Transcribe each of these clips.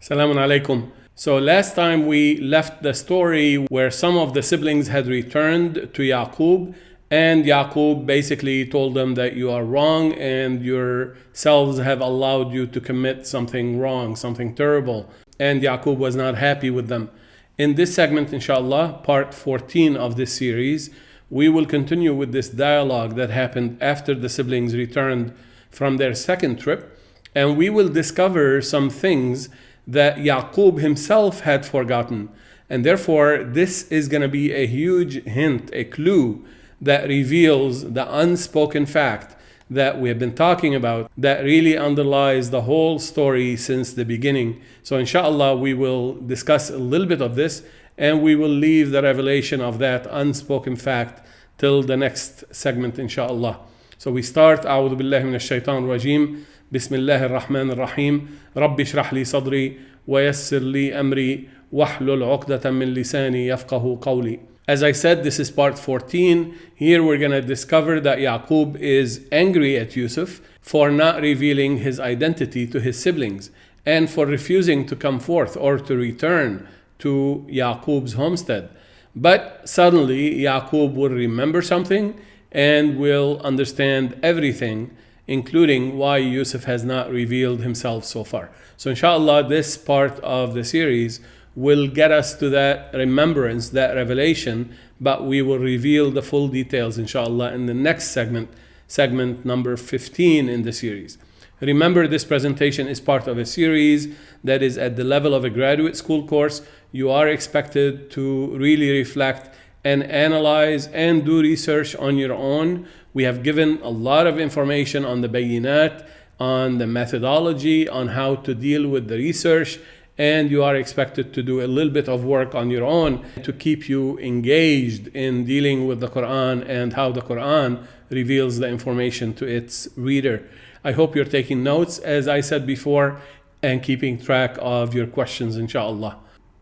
Salamun alaikum. So last time we left the story where some of the siblings had returned to Ya3qoob, and Ya3qoob basically told them that you are wrong and yourselves have allowed you to commit something wrong, something terrible. And Ya3qoob was not happy with them. In this segment, inshallah, part 14 of this series, we will continue with this dialogue that happened after the siblings returned from their second trip, and we will discover some things that Ya3qoob himself had forgotten. And therefore, this is going to be a huge hint, a clue that reveals the unspoken fact that we have been talking about that really underlies the whole story since the beginning. So inshallah, we will discuss a little bit of this, and we will leave the revelation of that unspoken fact till the next segment, inshallah. So we start, أعوذ بالله من الشيطان الرجيم. بسم الله الرحمن الرحيم رب اشرح لي صدري ويسر لي أمري واحلل عقدة من لساني يفقه قولي. As I said, this is part 14. Here we're going to discover that Ya3qoob is angry at Yusuf for not revealing his identity to his siblings and for refusing to come forth or to return to Ya3qoob's homestead. But suddenly Ya3qoob will remember something and will understand everything, including why Yusuf has not revealed himself so far. So inshallah, this part of the series will get us to that remembrance, that revelation, but we will reveal the full details, inshallah, in the next segment number 15 in the series. Remember, this presentation is part of a series that is at the level of a graduate school course. You are expected to really reflect and analyze and do research on your own. We have given a lot of information on the bayinat, on the methodology, on how to deal with the research, and you are expected to do a little bit of work on your own to keep you engaged in dealing with the Qur'an and how the Qur'an reveals the information to its reader. I hope you're taking notes, as I said before, and keeping track of your questions, inshallah.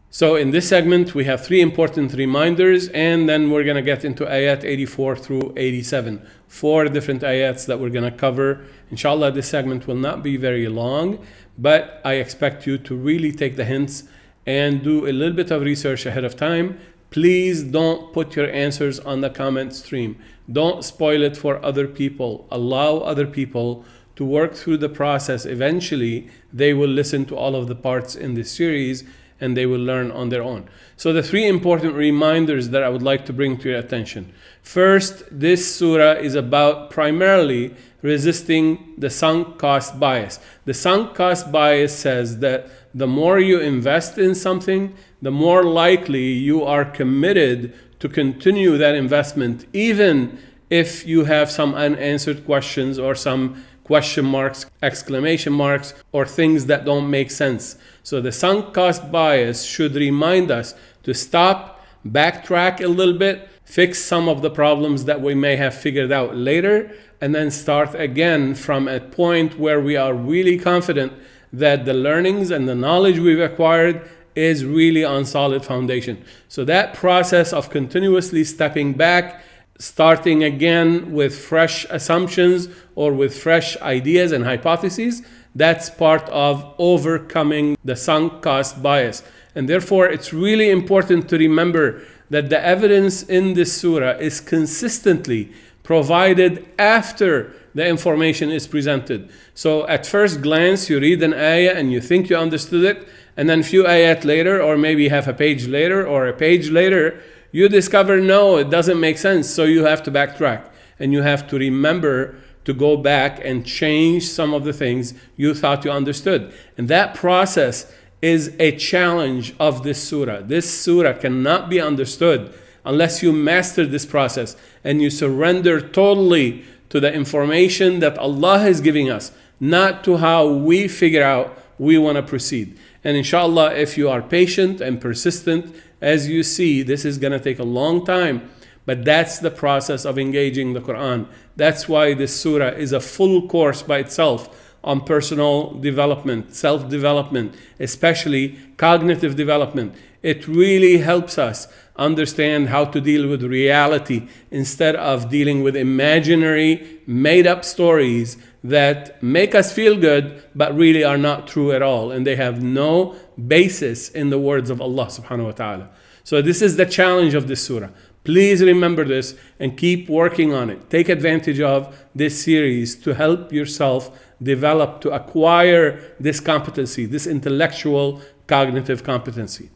So in this segment, we have three important reminders, and then we're going to get into ayat 84 through 87. 4 different ayats that we're going to cover. Inshallah, this segment will not be very long, but I expect you to really take the hints and do a little bit of research ahead of time. Please don't put your answers on the comment stream. Don't spoil it for other people. Allow other people to work through the process. Eventually, they will listen to all of the parts in this series and they will learn on their own. So the three important reminders that I would like to bring to your attention. First, this surah is about primarily resisting the sunk cost bias. The sunk cost bias says that the more you invest in something, the more likely you are committed to continue that investment, even if you have some unanswered questions or some question marks, exclamation marks, or things that don't make sense. So the sunk cost bias should remind us to stop, backtrack a little bit, fix some of the problems that we may have figured out later, and then start again from a point where we are really confident that the learnings and the knowledge we've acquired is really on solid foundation. So that process of continuously stepping back, starting again with fresh assumptions or with fresh ideas and hypotheses, that's part of overcoming the sunk cost bias. And therefore, it's really important to remember that the evidence in this surah is consistently provided after the information is presented. So at first glance, you read an ayah and you think you understood it, and then a few ayat later, or maybe half a page later or a page later, you discover, no, it doesn't make sense. So you have to backtrack and you have to remember to go back and change some of the things you thought you understood. And that process is a challenge of this surah. This surah cannot be understood unless you master this process and you surrender totally to the information that Allah is giving us, not to how we figure out we want to proceed. And inshallah, if you are patient and persistent, as you see, this is going to take a long time, but that's the process of engaging the Quran. That's why this surah is a full course by itself on personal development, self-development, especially cognitive development. It really helps us understand how to deal with reality instead of dealing with imaginary, made-up stories that make us feel good but really are not true at all, and they have no basis in the words of Allah subhanahu wa ta'ala. So this is the challenge of this surah. Please remember this and keep working on it. Take advantage of this series to help yourself develop, to acquire this competency, this intellectual cognitive competency.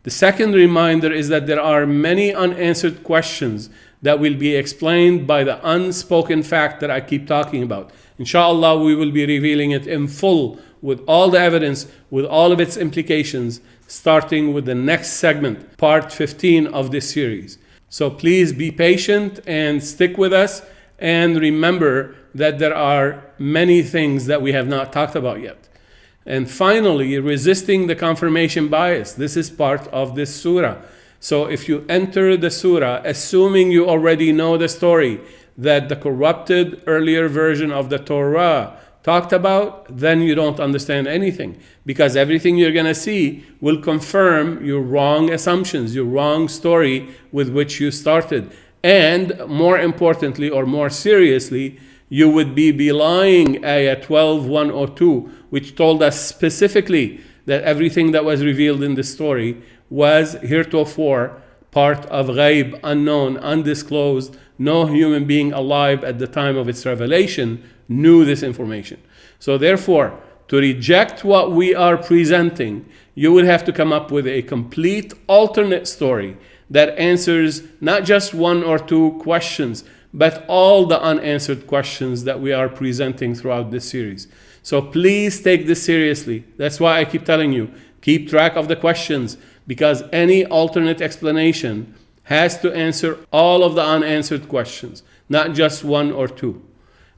The second reminder is that there are many unanswered questions that will be explained by the unspoken fact that I keep talking about. Inshallah, we will be revealing it in full with all the evidence, with all of its implications, starting with the next segment, part 15 of this series. So please be patient and stick with us, and remember that there are many things that we have not talked about yet. And finally, resisting the confirmation bias. This is part of this surah. So if you enter the surah assuming you already know the story that the corrupted earlier version of the Torah talked about, then you don't understand anything, because everything you're going to see will confirm your wrong assumptions, your wrong story with which you started. And more importantly, or more seriously, you would be belying Ayah 12:102, which told us specifically that everything that was revealed in the story was heretofore part of ghaib, unknown, undisclosed. No human being alive at the time of its revelation knew this information. So therefore, to reject what we are presenting, you would have to come up with a complete alternate story that answers not just one or two questions, but all the unanswered questions that we are presenting throughout this series. So please take this seriously. That's why I keep telling you, keep track of the questions, because any alternate explanation has to answer all of the unanswered questions, not just one or two.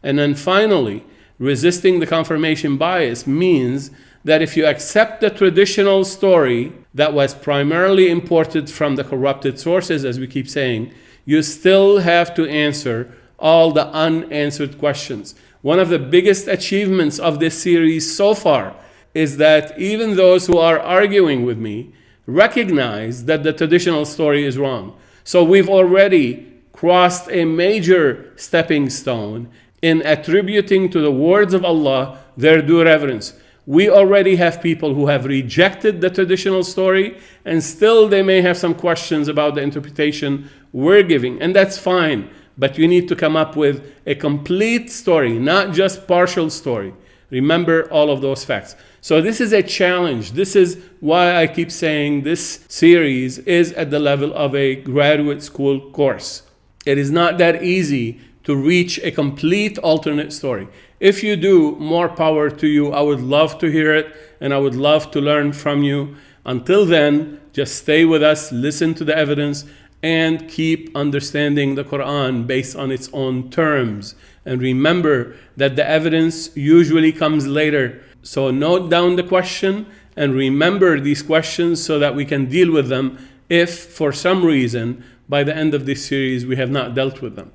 And then finally, resisting the confirmation bias means that if you accept the traditional story that was primarily imported from the corrupted sources, as we keep saying, you still have to answer all the unanswered questions. One of the biggest achievements of this series so far is that even those who are arguing with me recognize that the traditional story is wrong. So we've already crossed a major stepping stone in attributing to the words of Allah their due reverence. We already have people who have rejected the traditional story, and still they may have some questions about the interpretation we're giving, and that's fine. But you need to come up with a complete story, not just partial story. Remember all of those facts. So this is a challenge. This is why I keep saying this series is at the level of a graduate school course. It is not that easy to reach a complete alternate story. If you do, more power to you. I would love to hear it, and I would love to learn from you. Until then, just stay with us, listen to the evidence, and keep understanding the Quran based on its own terms. And remember that the evidence usually comes later. So note down the question and remember these questions so that we can deal with them if for some reason by the end of this series we have not dealt with them.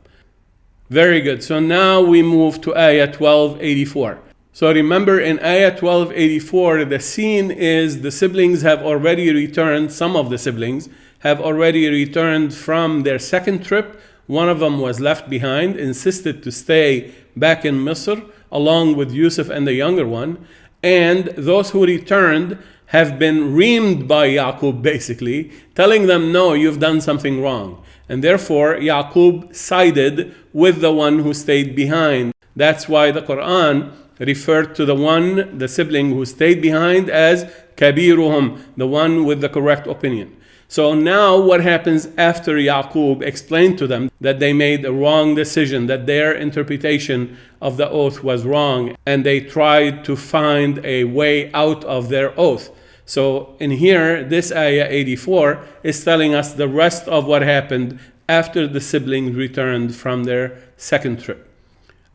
Very good. So now we move to Ayah 1284. So remember, in Ayah 1284, the scene is the siblings have already returned, some of the siblings have already returned from their second trip. One of them was left behind, insisted to stay back in Misr along with Yusuf and the younger one. And those who returned have been reamed by Ya3qoob, basically, telling them, no, you've done something wrong. And therefore, Ya3qoob sided with the one who stayed behind. That's why the Quran referred to the sibling who stayed behind as kabiruhum, the one with the correct opinion. So now what happens after Ya3qoob explained to them that they made a wrong decision, that their interpretation of the oath was wrong, and they tried to find a way out of their oath. So in here, this Ayah 84 is telling us the rest of what happened after the siblings returned from their second trip.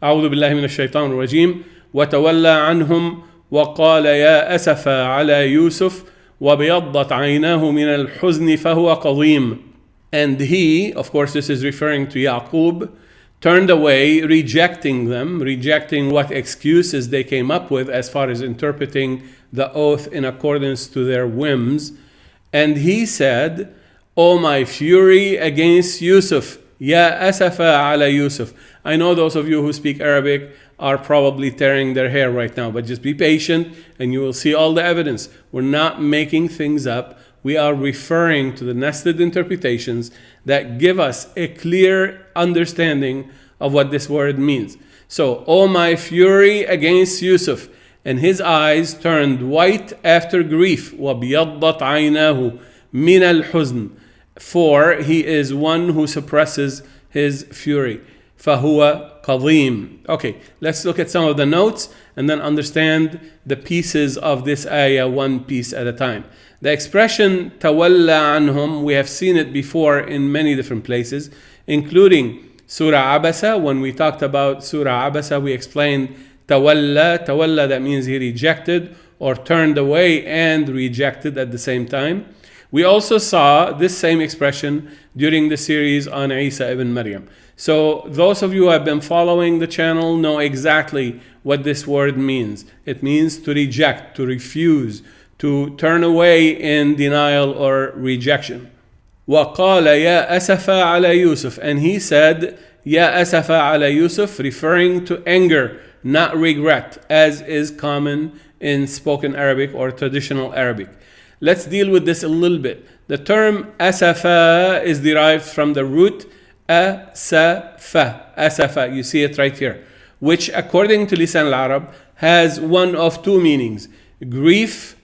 أعوذ بالله من الشيطان الرجيم وتولى عنهم وقال يا أسفا على يوسف وبيضت عيناه من الحزن فهو قضيم. And he, of course this is referring to Ya3qoob, turned away, rejecting them, rejecting what excuses they came up with as far as interpreting the oath in accordance to their whims. And he said, Oh my fury against Yusuf. Ya asafa ala Yusuf. I know those of you who speak Arabic are probably tearing their hair right now, but just be patient and you will see all the evidence. We're not making things up. We are referring to the nested interpretations that give us a clear understanding of what this word means. So, oh my fury against Yusuf, and his eyes turned white after grief. وَبْيَضَّتْ عَيْنَاهُ مِنَ الْحُزْنِ. For he is one who suppresses his fury. فَهُوَ قَضِيم. Okay, let's look at some of the notes and then understand the pieces of this ayah one piece at a time. The expression تَوَلَّى عَنْهُمْ, we have seen it before in many different places, including Surah Abasa. When we talked about Surah Abasa, we explained tawalla. Tawalla, that means he rejected or turned away and rejected at the same time. We also saw this same expression during the series on Isa ibn Maryam. So those of you who have been following the channel know exactly what this word means. It means to reject, to refuse, to turn away in denial or rejection. وَقَالَ يَا أَسَفَا عَلَى يُوسُف. And he said, يَا أَسَفَا عَلَى يُوسُف, referring to anger, not regret, as is common in spoken Arabic or traditional Arabic. Let's deal with this a little bit. The term asafa is derived from the root asafa. Asafa, you see it right here, which according to Lisan al-Arab has one of two meanings: grief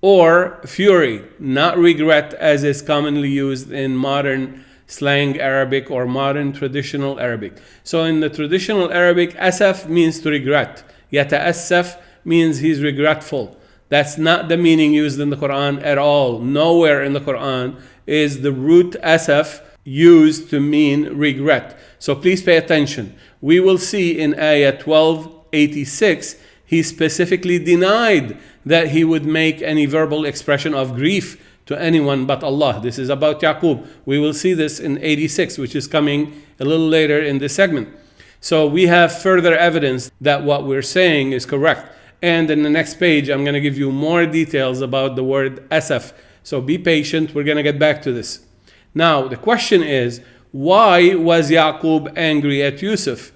or fury, not regret as is commonly used in modern slang Arabic or modern traditional Arabic. So in the traditional Arabic, asaf means to regret. Yata'assaf means he's regretful. That's not the meaning used in the Quran at all. Nowhere in the Quran is the root asaf used to mean regret. So please pay attention. We will see in ayah 1286, he specifically denied that he would make any verbal expression of grief to anyone but Allah. This is about Ya3qoob. We will see this in 86, which is coming a little later in this segment. So we have further evidence that what we're saying is correct. And in the next page, I'm going to give you more details about the word asaf. So be patient. We're going to get back to this. Now, the question is, why was Ya3qoob angry at Yusuf?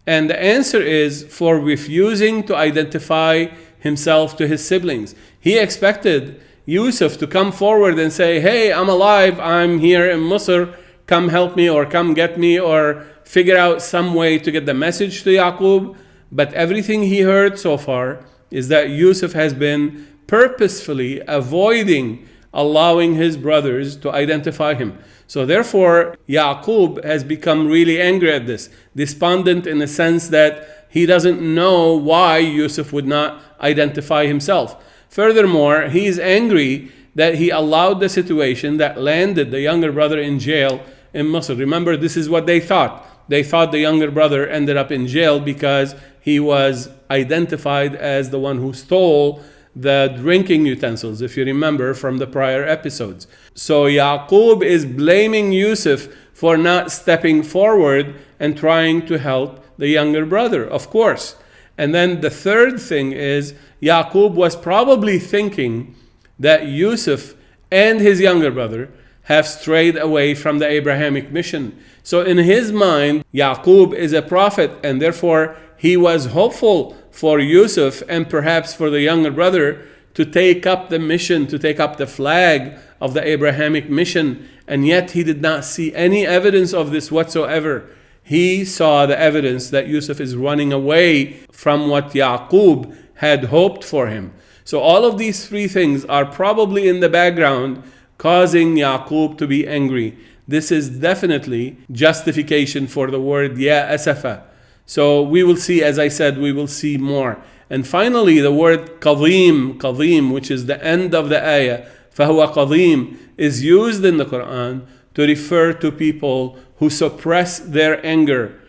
And the answer is for refusing to identify himself to his siblings. He expected Yusuf to come forward and say, hey, I'm alive, I'm here in Misr, come help me or come get me, or figure out some way to get the message to Ya3qoob. But everything he heard so far is that Yusuf has been purposefully avoiding allowing his brothers to identify him. So therefore, Ya3qoob has become really angry at this, despondent in the sense that he doesn't know why Yusuf would not identify himself. Furthermore, he is angry that he allowed the situation that landed the younger brother in jail in Misr. Remember, this is what they thought. They thought the younger brother ended up in jail because he was identified as the one who stole the drinking utensils, if you remember from the prior episodes. So Ya3qoob is blaming Yusuf for not stepping forward and trying to help the younger brother, of course. And then the third thing is, Ya3qoob was probably thinking that Yusuf and his younger brother have strayed away from the Abrahamic mission. So in his mind, Ya3qoob is a prophet, and therefore he was hopeful for Yusuf and perhaps for the younger brother to take up the mission, to take up the flag of the Abrahamic mission. And yet he did not see any evidence of this whatsoever. He saw the evidence that Yusuf is running away from what Ya3qoob had hoped for him. So all of these three things are probably in the background causing Ya3qoob to be angry. This is definitely justification for the word Ya asafa. So we will see, as I said, we will see more. And finally, the word qadim, which is the end of the ayah, فَهُوَ qadim, is used in the Quran to refer to people who suppress their anger.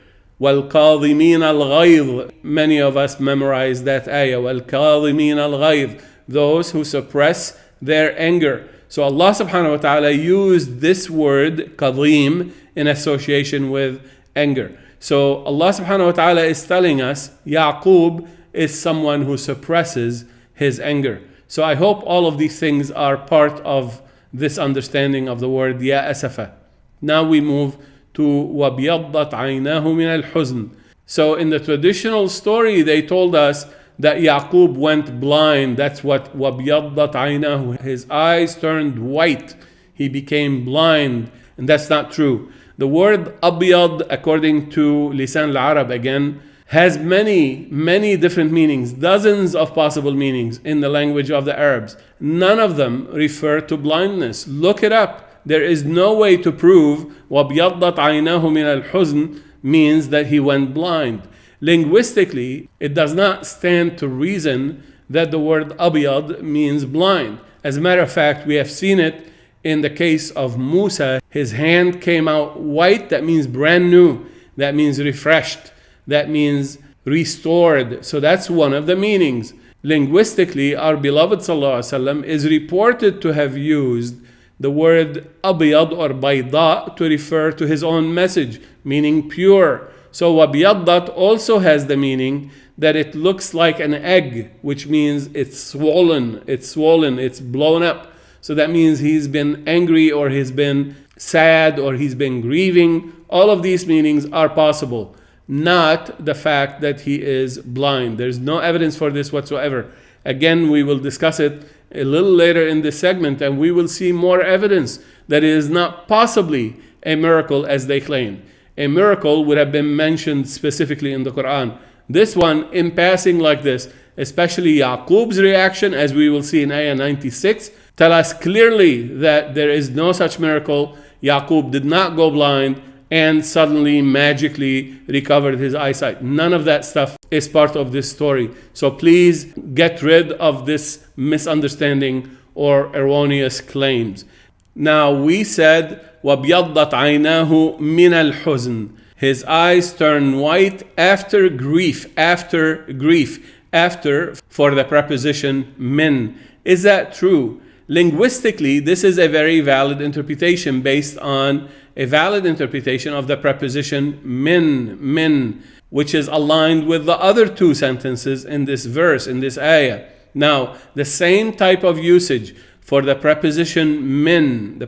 وَالْقَاضِمِينَ الْغَيْظِ. Many of us memorize that ayah. وَالْقَاضِمِينَ الْغَيْظِ. Those who suppress their anger. So Allah subhanahu wa ta'ala used this word, qadim, in association with anger. So Allah subhanahu wa ta'ala is telling us Ya3qoob is someone who suppresses his anger. So I hope all of these things are part of this understanding of the word Ya asafa. Now we move to وَبْيَضَّتْ عَيْنَاهُ مِنَ الْحُزْنِ. So in the traditional story, they told us that Yaqub went blind. That's what وَبْيَضَّتْ عَيْنَاهُ. His eyes turned white. He became blind. And that's not true. The word أبيض, according to Lisan al-Arab again, has many different meanings, dozens of possible meanings in the language of the Arabs. None of them refer to blindness. Look it up. There is no way to prove وَبْيَضَّتْ عَيْنَاهُ مِنَ الْحُزْنِ means that he went blind. Linguistically, it does not stand to reason that the word أبيض means blind. As a matter of fact, we have seen it in the case of Musa. His hand came out white. That means brand new. That means refreshed. That means restored. So that's one of the meanings. Linguistically, our beloved ﷺ is reported to have used the word أبيض or bayda to refer to his own message, meaning pure. So وَبْيَضَّتْ also has the meaning that it looks like an egg, which means it's swollen, it's blown up. So that means he's been angry, or he's been sad, or he's been grieving. All of these meanings are possible, not the fact that he is blind. There's no evidence for this whatsoever. Again, we will discuss it a little later in this segment, and we will see more evidence that it is not possibly a miracle as they claim. A miracle would have been mentioned specifically in the Quran. This one, in passing like this, especially Ya3qoob's reaction, as we will see in Ayah 96, tell us clearly that there is no such miracle. Ya3qoob did not go blind and suddenly magically recovered his eyesight. None of that stuff is part of this story. So please get rid of this misunderstanding or erroneous claims. Now we said وَبْيَضَّتْ عَيْنَاهُ مِنَ الْحُزْنِ. His eyes turn white after grief, after for the preposition min. Is that true? Linguistically, this is a very valid interpretation based on a valid interpretation of the preposition min, which is aligned with the other two sentences in this verse, in this ayah. Now, the same type of usage for the preposition min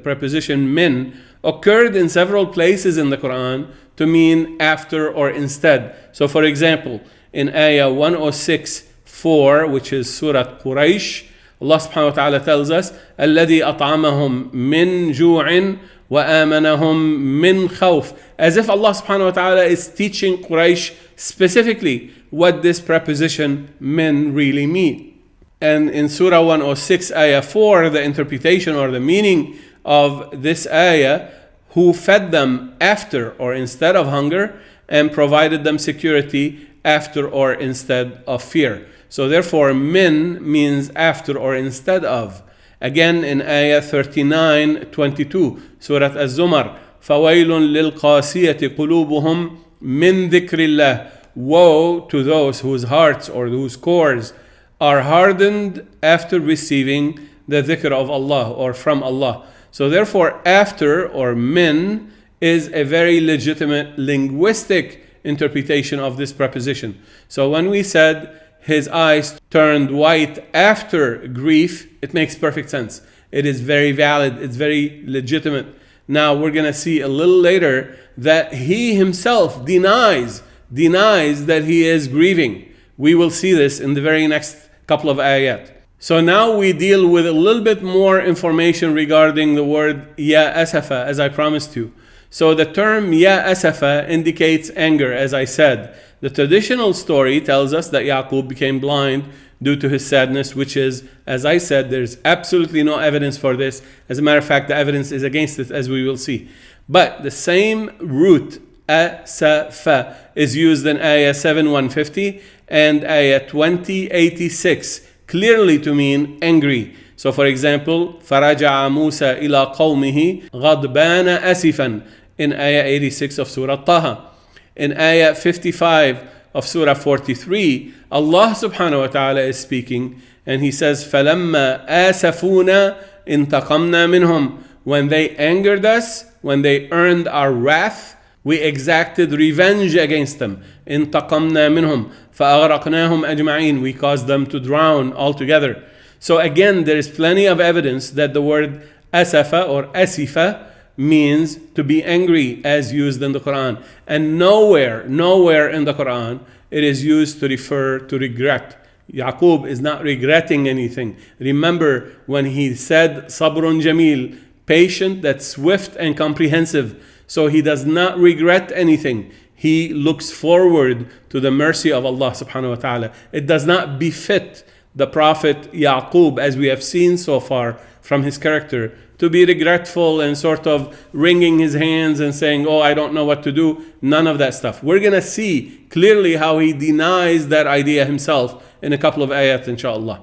occurred in several places in the Quran to mean after or instead. So for example, in ayah 106:4, which is Surah Quraysh, Allah subhanahu wa ta'ala tells us, الَّذِي أَطْعَمَهُم مِّن جُوعٍ وَآمَنَهُم مِّن خَوْفٍ. As if Allah subhanahu wa ta'ala is teaching Quraysh specifically what this preposition min really means. And in Surah 106, ayah 4, the interpretation or the meaning of this ayah, who fed them after or instead of hunger and provided them security after or instead of fear. So therefore, min means after or instead of. Again in ayah 39:22, Surah Az-Zumar, فَوَيْلٌ لِلْقَاسِيَةِ قُلُوبُهُمْ مِنْ ذِكْرِ اللَّهِ. Woe to those whose hearts or whose cores are hardened after receiving the dhikr of Allah or from Allah. So therefore, after or min is a very legitimate linguistic interpretation of this preposition. So when we said his eyes turned white after grief, it makes perfect sense. It is very valid. It's very legitimate. Now we're going to see a little later that he himself denies that he is grieving. We will see this in the very next couple of ayat. So now we deal with a little bit more information regarding the word Ya asafa, as I promised you. So the term Ya asafa indicates anger, as I said. The traditional story tells us that Ya3qoob became blind due to his sadness, which is, as I said, there's absolutely no evidence for this. As a matter of fact, the evidence is against it, as we will see. But the same root, asafa, is used in ayah 7:150 and ayah 20:86, clearly to mean angry. So for example, فَرَجَعَ مُوسَى إِلَىٰ قَوْمِهِ غَضْبَانَ أَسِفًا in ayah 86 of Surah Taha. In ayah 55 of Surah 43, Allah subhanahu wa ta'ala is speaking, and he says, فَلَمَّا آسَفُونَا انْتَقَمْنَا مِنْهُمْ. When they angered us, when they earned our wrath, we exacted revenge against them. انْتَقَمْنَا مِنْهُمْ فَأَغْرَقْنَاهُمْ أَجْمَعِينَ. We caused them to drown altogether. So again, there is plenty of evidence that the word asafa or asifa means to be angry as used in the Quran. And nowhere in the Quran it is used to refer to regret. Ya3qoob is not regretting anything. Remember when he said sabrun jamil, patient that's swift and comprehensive. So he does not regret anything. He looks forward to the mercy of Allah subhanahu wa ta'ala. It does not befit the Prophet Ya3qoob, as we have seen so far from his character, to be regretful and sort of wringing his hands and saying, oh, I don't know what to do. None of that stuff. We're going to see clearly how he denies that idea himself in a couple of ayat, inshaAllah.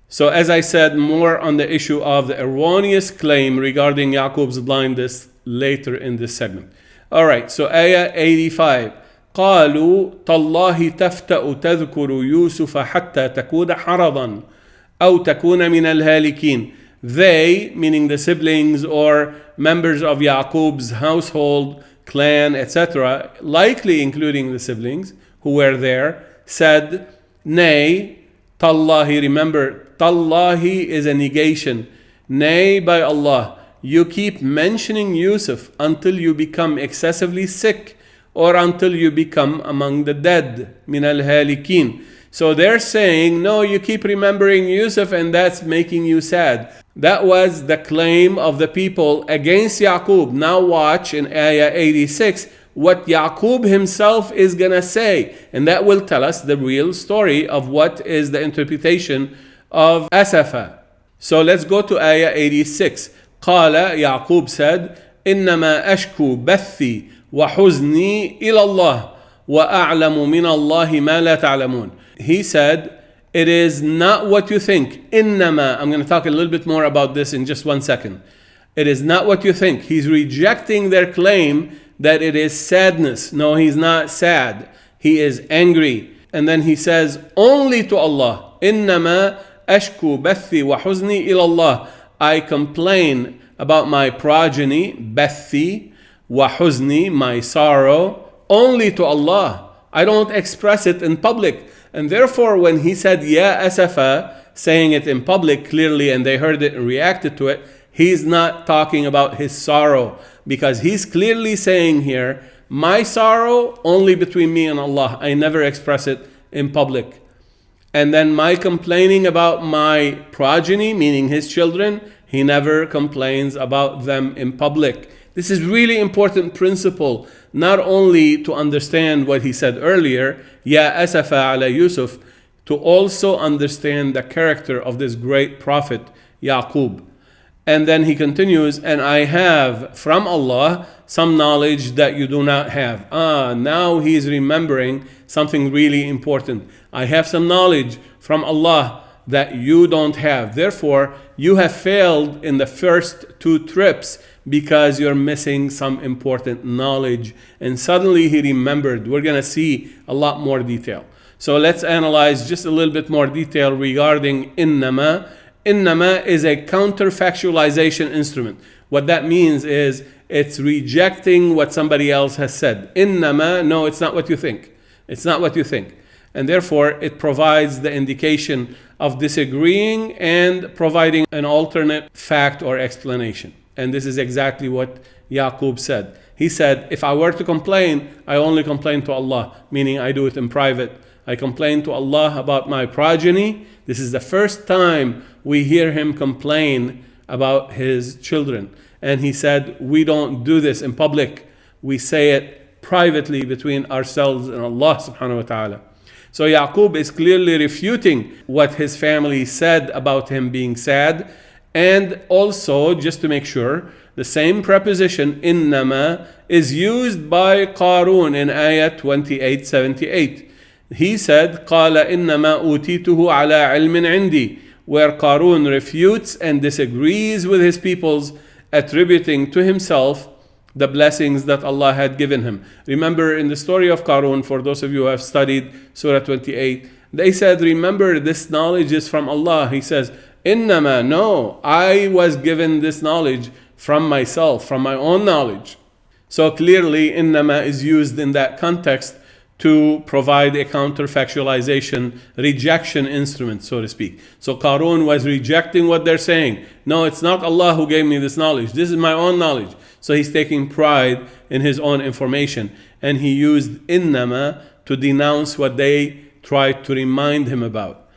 So as I said, more on the issue of the erroneous claim regarding Ya3qoob's blindness later in this segment. Alright, so ayah 85. قالوا تالله تفتأ تذكر يوسف حتى تكون حرضا أو تكون من الهالكين. They, meaning the siblings or members of Ya3qoob's household, clan, etc., likely including the siblings who were there, said, nay, tallahi, remember, tallahi is a negation. Nay, by Allah, you keep mentioning Yusuf until you become excessively sick or until you become among the dead, min al-halikin. So they're saying, no, you keep remembering Yusuf and that's making you sad. That was the claim of the people against Ya3qoob. Now watch in ayah 86 what Ya3qoob himself is going to say. And that will tell us the real story of what is the interpretation of Asafa. So let's go to ayah 86. قال Ya3qoob said, إنما أشكو بثي وحزني إلى الله وأعلم من الله ما لا تعلمون. He said, it is not what you think. إنما, I'm going to talk a little bit more about this in just 1 second. It is not what you think. He's rejecting their claim that it is sadness. No, he's not sad. He is angry. And then he says, only to Allah. إنما أشكو بثي وحزني إلى الله. I complain about my progeny, بثي, وحزني, my sorrow, only to Allah. I don't express it in public. And therefore, when he said, Ya Asafa, saying it in public clearly, and they heard it and reacted to it, he's not talking about his sorrow. Because he's clearly saying here, my sorrow only between me and Allah. I never express it in public. And then my complaining about my progeny, meaning his children, he never complains about them in public. This is really important principle, not only to understand what he said earlier, Ya Asafa ala Yusuf, to also understand the character of this great prophet, Ya3qoob. And then he continues, and I have from Allah some knowledge that you do not have. Now he is remembering something really important. I have some knowledge from Allah that you don't have. Therefore, you have failed in the first 2 trips because you're missing some important knowledge. And suddenly he remembered. We're going to see a lot more detail. So let's analyze just a little bit more detail regarding innama. Innama is a counterfactualization instrument. What that means is it's rejecting what somebody else has said. Innama, no, it's not what you think. It's not what you think. And therefore, it provides the indication of disagreeing and providing an alternate fact or explanation. And this is exactly what Ya3qoob said. He said, if I were to complain, I only complain to Allah, meaning I do it in private. I complain to Allah about my progeny. This is the first time we hear him complain about his children. And he said, we don't do this in public. We say it privately between ourselves and Allah subhanahu wa ta'ala. So Ya3qoob is clearly refuting what his family said about him being sad. And also, just to make sure, the same preposition, innama, is used by Qarun in ayah 2878. He said, قَالَ إِنَّمَا أُوتِيتُهُ عَلَىٰ عِلْمٍ عِنْدِي, where Qarun refutes and disagrees with his peoples, attributing to himself the blessings that Allah had given him. Remember in the story of Qarun, for those of you who have studied Surah 28, they said, remember, this knowledge is from Allah. He says, Innama, no, I was given this knowledge from myself, from my own knowledge. So clearly, innama is used in that context to provide a counterfactualization rejection instrument, so to speak. So Qarun was rejecting what they're saying. No, it's not Allah who gave me this knowledge. This is my own knowledge. So he's taking pride in his own information. And he used innama to denounce what they tried to remind him about.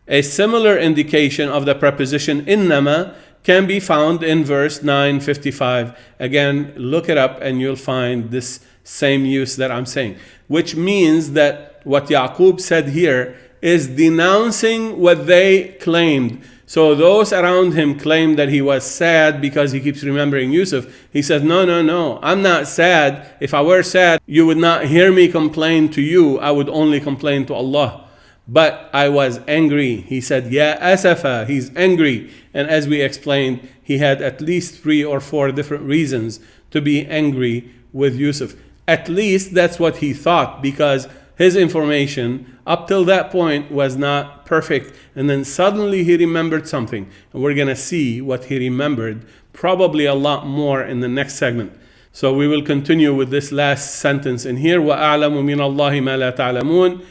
A similar indication of the preposition innama can be found in verse 955. Again, look it up and you'll find this same use that I'm saying, which means that what Ya3qoob said here is denouncing what they claimed. So those around him claimed that he was sad because he keeps remembering Yusuf. He says, no, I'm not sad. If I were sad, you would not hear me complain to you. I would only complain to Allah. But I was angry. He said, Ya asafa, he's angry. And as we explained, he had at least 3 or 4 different reasons to be angry with Yusuf. At least that's what he thought, because his information up till that point was not perfect. And then suddenly he remembered something. And we're going to see what he remembered, probably a lot more in the next segment. So we will continue with this last sentence in here. وَأَعْلَمُ مِنَ اللَّهِ مَا لَا تَعْلَمُونَ.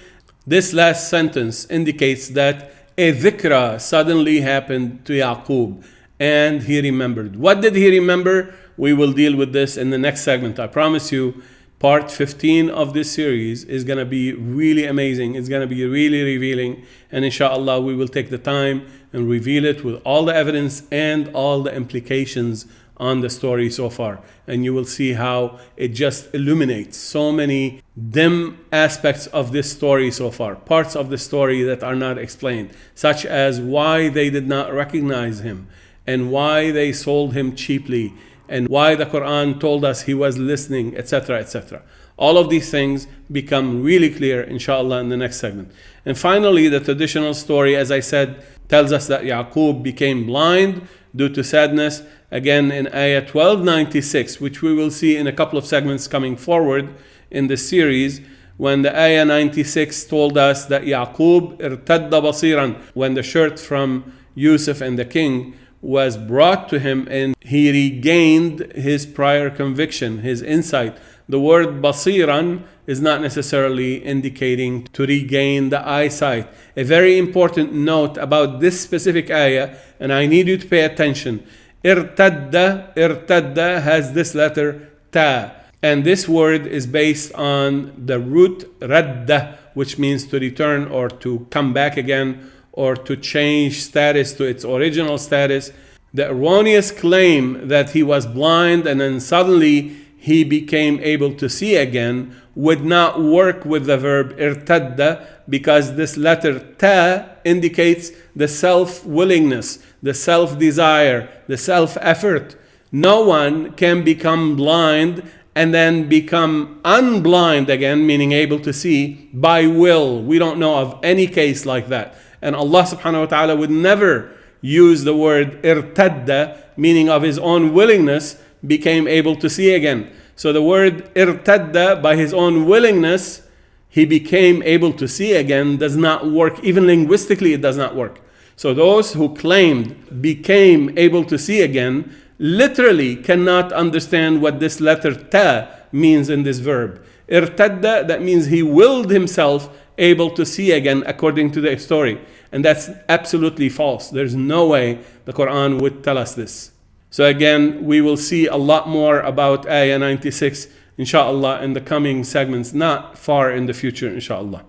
This last sentence indicates that a dhikra suddenly happened to Ya3qoob and he remembered. What did he remember? We will deal with this in the next segment. I promise you, part 15 of this series is going to be really amazing. It's going to be really revealing. And inshallah, we will take the time and reveal it with all the evidence and all the implications on the story so far. And you will see how it just illuminates so many dim aspects of this story so far, parts of the story that are not explained, such as why they did not recognize him and why they sold him cheaply and why the Quran told us he was listening, etc., etc. All of these things become really clear, inshallah, in the next segment. And finally, the traditional story, as I said, tells us that Ya3qoob became blind due to sadness. Again, in ayah 1296, which we will see in a couple of segments coming forward in the series, when the ayah 96 told us that Ya3qoob irtadda basiran, when the shirt from Yusuf and the king was brought to him and he regained his prior conviction, his insight. The word basiran is not necessarily indicating to regain the eyesight. A very important note about this specific ayah, and I need you to pay attention. Irtadda has this letter ta, and this word is based on the root radda, which means to return or to come back again or to change status to its original status. The erroneous claim that he was blind and then suddenly he became able to see again would not work with the verb irtadda, because this letter ta indicates the self-willingness, the self-desire, the self-effort. No one can become blind and then become unblind again, meaning able to see, by will. We don't know of any case like that. And Allah subhanahu wa ta'ala would never use the word irtadda, meaning of his own willingness, became able to see again. So the word irtadda, by his own willingness, he became able to see again, does not work. Even linguistically, it does not work. So those who claimed became able to see again literally cannot understand what this letter ta means in this verb. Irtadda, that means he willed himself able to see again according to the story. And that's absolutely false. There's no way the Quran would tell us this. So again, we will see a lot more about ayah 96, inshallah, in the coming segments, not far in the future, inshallah.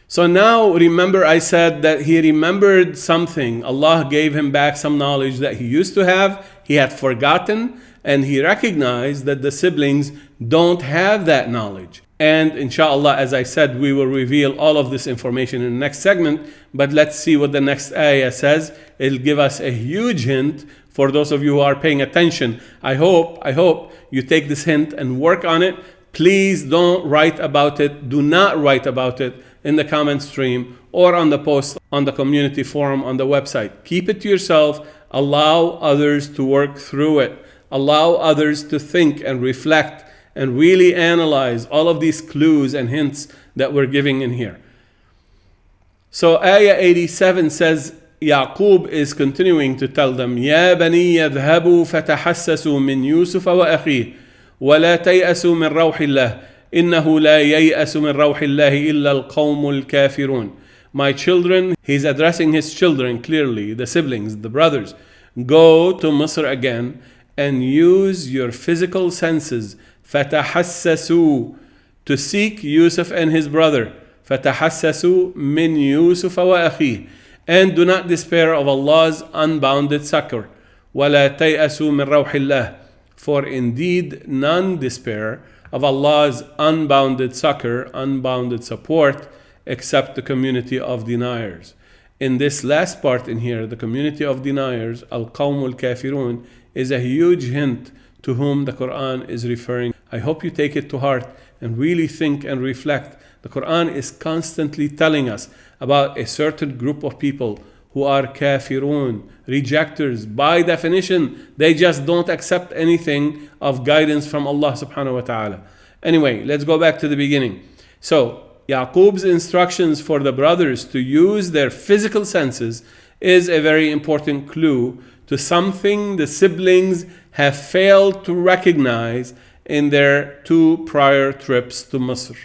So now remember, I said that he remembered something. Allah gave him back some knowledge that he used to have. He had forgotten, and he recognized that the siblings don't have that knowledge. And inshallah, as I said, we will reveal all of this information in the next segment. But let's see what the next ayah says. It'll give us a huge hint for those of you who are paying attention. I hope you take this hint and work on it. Please don't write about it. Do not write about it in the comment stream or on the post on the community forum on the website. Keep it to yourself. Allow others to work through it. Allow others to think and reflect and really analyze all of these clues and hints that we're giving in here. So ayah 87 says, Ya3qoob is continuing to tell them, Ya bani yadhhabu fatahassasu min Yusuf wa akhihi wa la tay'asu min rawhillah إنه لا ييأس من روح الله إلا القوم الكافرون. My children, he's addressing his children clearly, the siblings, the brothers. Go to Misr again and use your physical senses. فتحسسوا, to seek Yusuf and his brother. فتحسسوا من يوسف وأخيه. And do not despair of Allah's unbounded succor. ولا تيأسوا من روح الله. For indeed none despair of Allah's unbounded succor, unbounded support, except the community of deniers. In this last part in here, the community of deniers, al-qawm al-kafirun, is a huge hint to whom the Quran is referring. I hope you take it to heart and really think and reflect. The Quran is constantly telling us about a certain group of people who are kafirun, rejectors. By definition, they just don't accept anything of guidance from Allah subhanahu wa ta'ala. Anyway, let's go back to the beginning. So, Ya3qoob's instructions for the brothers to use their physical senses is a very important clue to something the siblings have failed to recognize in their 2 prior trips to Misr.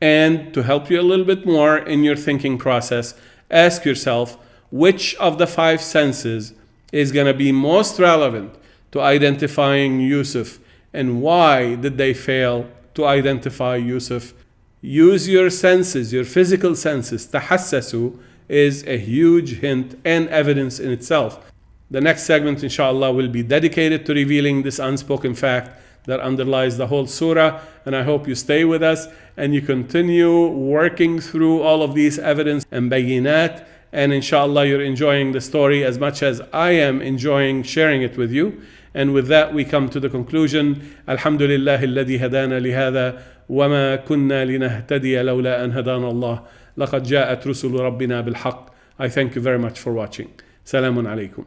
And to help you a little bit more in your thinking process, ask yourself which of the 5 senses is going to be most relevant to identifying Yusuf, and why did they fail to identify Yusuf? Use your senses, your physical senses. Tahassasu is a huge hint and evidence in itself. The next segment, inshallah, will be dedicated to revealing this unspoken fact that underlies the whole surah. And I hope you stay with us and you continue working through all of these evidence and bayinat. And inshallah, you're enjoying the story as much as I am enjoying sharing it with you. And with that, we come to the conclusion. Alhamdulillah alladhi hadana lihada وما كنا لنهتدي لولا أن هدانا الله لقد جاءت رسل ربنا بالحق. I thank you very much for watching. Salamun alaikum.